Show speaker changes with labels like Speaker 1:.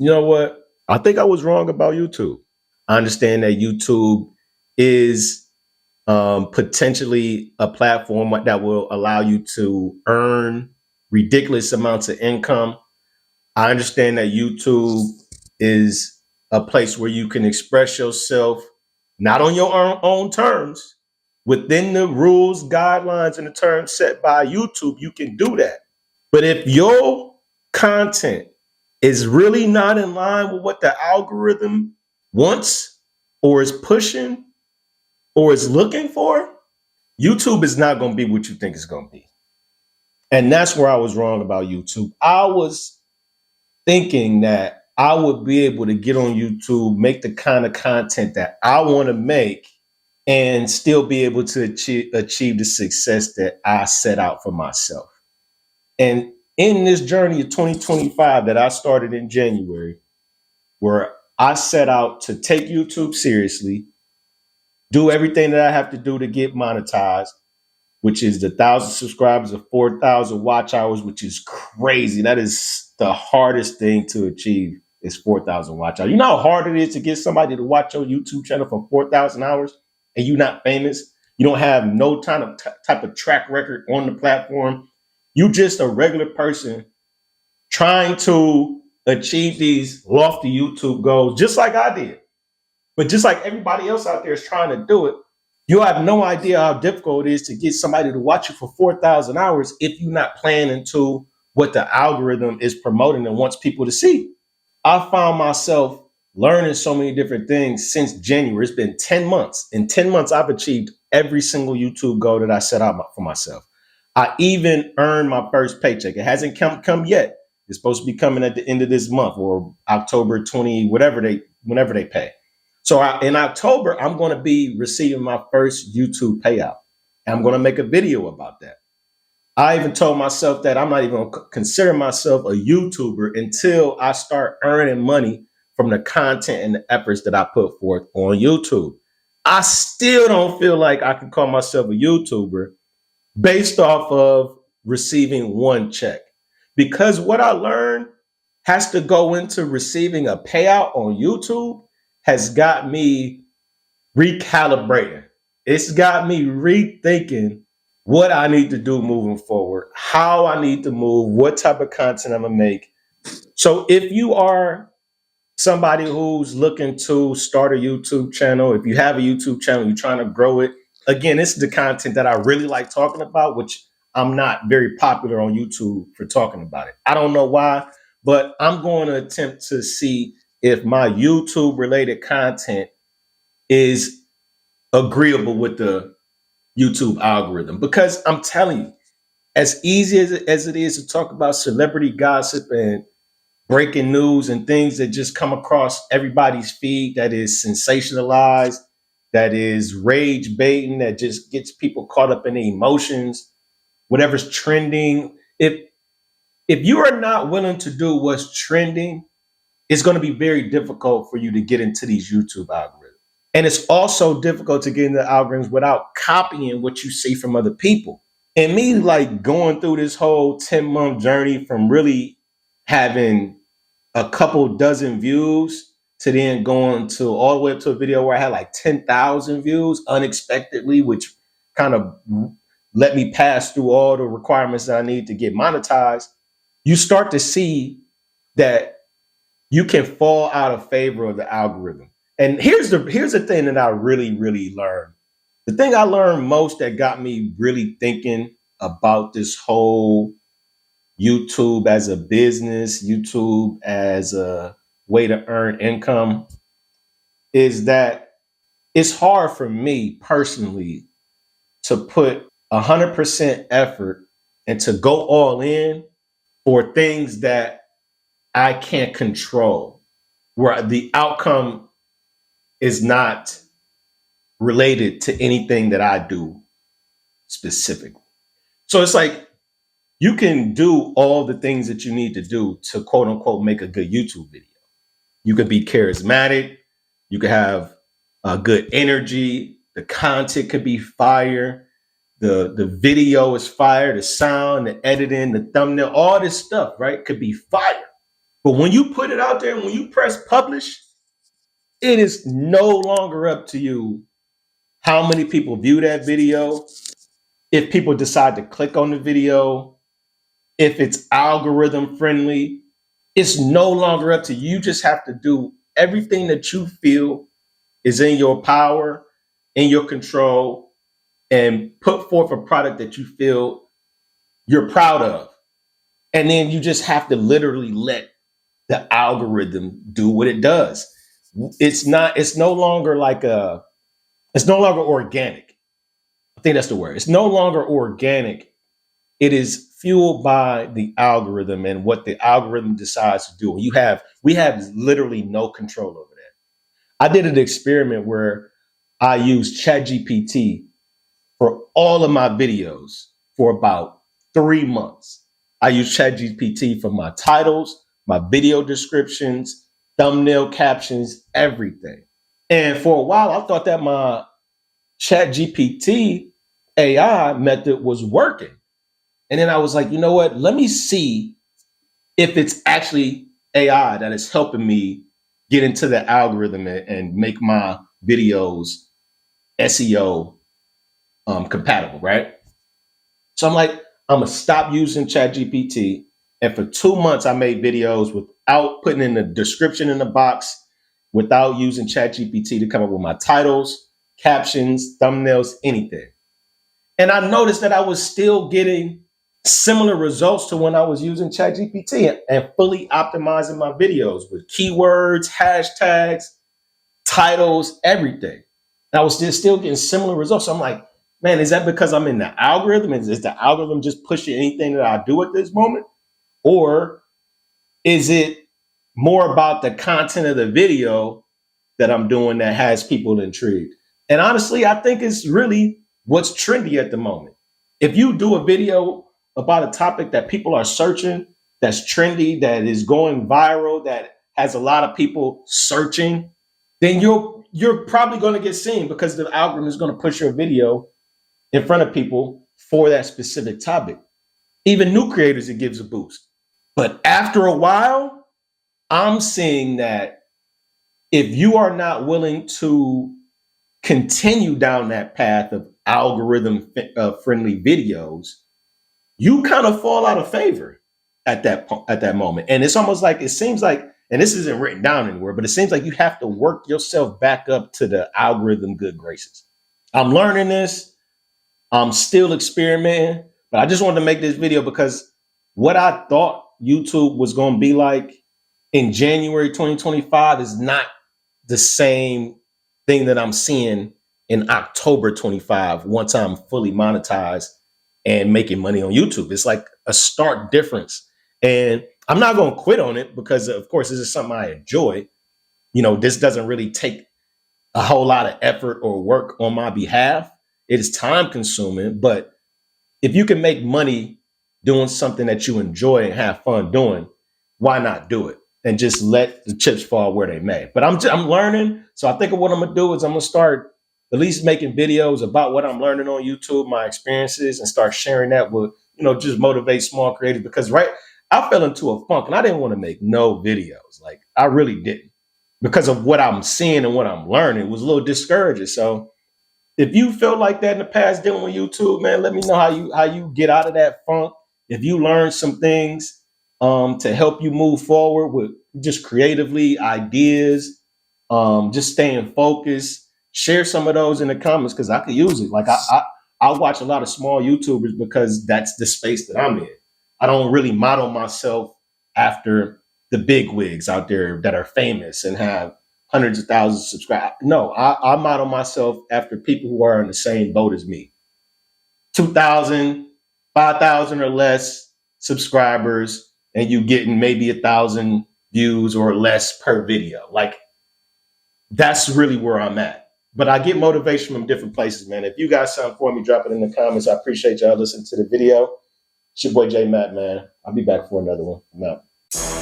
Speaker 1: You know what? I think I was wrong about YouTube. I understand that YouTube is potentially a platform that will allow you to earn ridiculous amounts of income. I understand that YouTube is a place where you can express yourself not on your own terms, within the rules, guidelines, and the terms set by YouTube. You can do that. But if your content is really not in line with what the algorithm wants or is pushing or is looking for, YouTube is not going to be what you think it's going to be. And that's where I was wrong about YouTube. I was thinking that I would be able to get on YouTube, make the kind of content that I want to make, and still be able to achieve the success that I set out for myself. And in this journey of 2025 that I started in January, where I set out to take YouTube seriously, do everything that I have to do to get monetized, which is the 1,000 subscribers of 4,000 watch hours, which is crazy. That is the hardest thing to achieve is 4,000 watch hours. You know how hard it is to get somebody to watch your YouTube channel for 4,000 hours and you're not famous? You don't have no type of track record on the platform. You just a regular person trying to achieve these lofty YouTube goals, just like I did. But just like everybody else out there is trying to do it, you have no idea how difficult it is to get somebody to watch you for 4,000 hours if you're not playing into what the algorithm is promoting and wants people to see. I found myself learning so many different things since January. It's been 10 months. In 10 months, I've achieved every single YouTube goal that I set out for myself. I even earned my first paycheck. It hasn't come yet. It's supposed to be coming at the end of this month or October 20, whenever they pay. So in October, I'm going to be receiving my first YouTube payout. And I'm going to make a video about that. I even told myself that I'm not even going to consider myself a YouTuber until I start earning money from the content and the efforts that I put forth on YouTube. I still don't feel like I can call myself a YouTuber based off of receiving one check. Because what I learned has to go into receiving a payout on YouTube has got me recalibrating. It's got me rethinking what I need to do moving forward, how I need to move, what type of content I'm gonna make. So if you are somebody who's looking to start a YouTube channel, if you have a YouTube channel, you're trying to grow it, again, this is the content that I really like talking about, which I'm not very popular on YouTube for talking about it. I don't know why, but I'm going to attempt to see if my YouTube related content is agreeable with the YouTube algorithm. Because I'm telling you, as easy as it is to talk about celebrity gossip and breaking news and things that just come across everybody's feed that is sensationalized, that is rage baiting, that just gets people caught up in the emotions, whatever's trending. If you are not willing to do what's trending, it's going to be very difficult for you to get into these YouTube algorithms. And it's also difficult to get into algorithms without copying what you see from other people. And me like going through this whole 10-month journey from really having a couple dozen views to then going to all the way up to a video where I had like 10,000 views unexpectedly, which kind of let me pass through all the requirements that I need to get monetized. You start to see that you can fall out of favor of the algorithm. And here's the thing that I really, really learned. The thing I learned most that got me really thinking about this whole YouTube as a business, YouTube as a way to earn income, is that it's hard for me personally to put 100% effort and to go all in for things that I can't control, where the outcome is not related to anything that I do specifically. So it's like you can do all the things that you need to do to quote unquote make a good YouTube video. You could be charismatic, you could have a good energy, the content could be fire, the video is fire, the sound, the editing, the thumbnail, all this stuff, right, could be fire. But when you put it out there, when you press publish, it is no longer up to you how many people view that video, if people decide to click on the video, if it's algorithm friendly. It's no longer up to you. You just have to do everything that you feel is in your power, in your control, and put forth a product that you feel you're proud of. And then you just have to literally let the algorithm do what it does. It's no longer it's no longer organic. I think that's the word. It's no longer organic. It is fueled by the algorithm and what the algorithm decides to do. We have literally no control over that. I did an experiment where I used ChatGPT for all of my videos for about 3 months. I used ChatGPT for my titles, my video descriptions, thumbnail captions, everything. And for a while, I thought that my ChatGPT AI method was working. And then I was like, you know what? Let me see if it's actually AI that is helping me get into the algorithm and make my videos SEO compatible, right? So I'm like, I'm gonna stop using ChatGPT. And for 2 months, I made videos without putting in the description in the box, without using ChatGPT to come up with my titles, captions, thumbnails, anything. And I noticed that I was still getting similar results to when I was using ChatGPT and fully optimizing my videos with keywords, hashtags, titles, everything. And I was still getting similar results. So I'm like, man, is that because I'm in the algorithm? Is the algorithm just pushing anything that I do at this moment? Or is it more about the content of the video that I'm doing that has people intrigued? And honestly, I think it's really what's trendy at the moment. If you do a video about a topic that people are searching, that's trendy, that is going viral, that has a lot of people searching, then you're probably going to get seen because the algorithm is going to push your video in front of people for that specific topic. Even new creators, it gives a boost. But after a while, I'm seeing that if you are not willing to continue down that path of algorithm friendly videos, you kind of fall out of favor at that moment. And it's almost like, it seems like, and this isn't written down anywhere, but it seems like you have to work yourself back up to the algorithm good graces. I'm learning this. I'm still experimenting, but I just wanted to make this video because what I thought YouTube was going to be like in January 2025 is not the same thing that I'm seeing in October 25 once I'm fully monetized and making money on YouTube. It's like a stark difference. And I'm not going to quit on it because, of course, this is something I enjoy. You know, this doesn't really take a whole lot of effort or work on my behalf. It is time consuming, but if you can make money doing something that you enjoy and have fun doing, why not do it? And just let the chips fall where they may. But I'm learning. So I think what I'm going to do is I'm going to start at least making videos about what I'm learning on YouTube, my experiences, and start sharing that with, just motivate small creators. Because I fell into a funk and I didn't want to make no videos. Like I really didn't, because of what I'm seeing and what I'm learning. It was a little discouraging. So if you felt like that in the past dealing with YouTube, man, let me know how you get out of that funk. If you learn some things to help you move forward with just creatively ideas, just staying focused, share some of those in the comments because I could use it. Like I watch a lot of small YouTubers because that's the space that I'm in. I don't really model myself after the big wigs out there that are famous and have hundreds of thousands of subscribers. No, I model myself after people who are in the same boat as me. 2,000, 5,000 or less subscribers, and you getting maybe 1,000 views or less per video. Like that's really where I'm at. But I get motivation from different places, man. If you got something for me, drop it in the comments. I appreciate y'all listening to the video. It's your boy J Matt, man. I'll be back for another one. I'm out.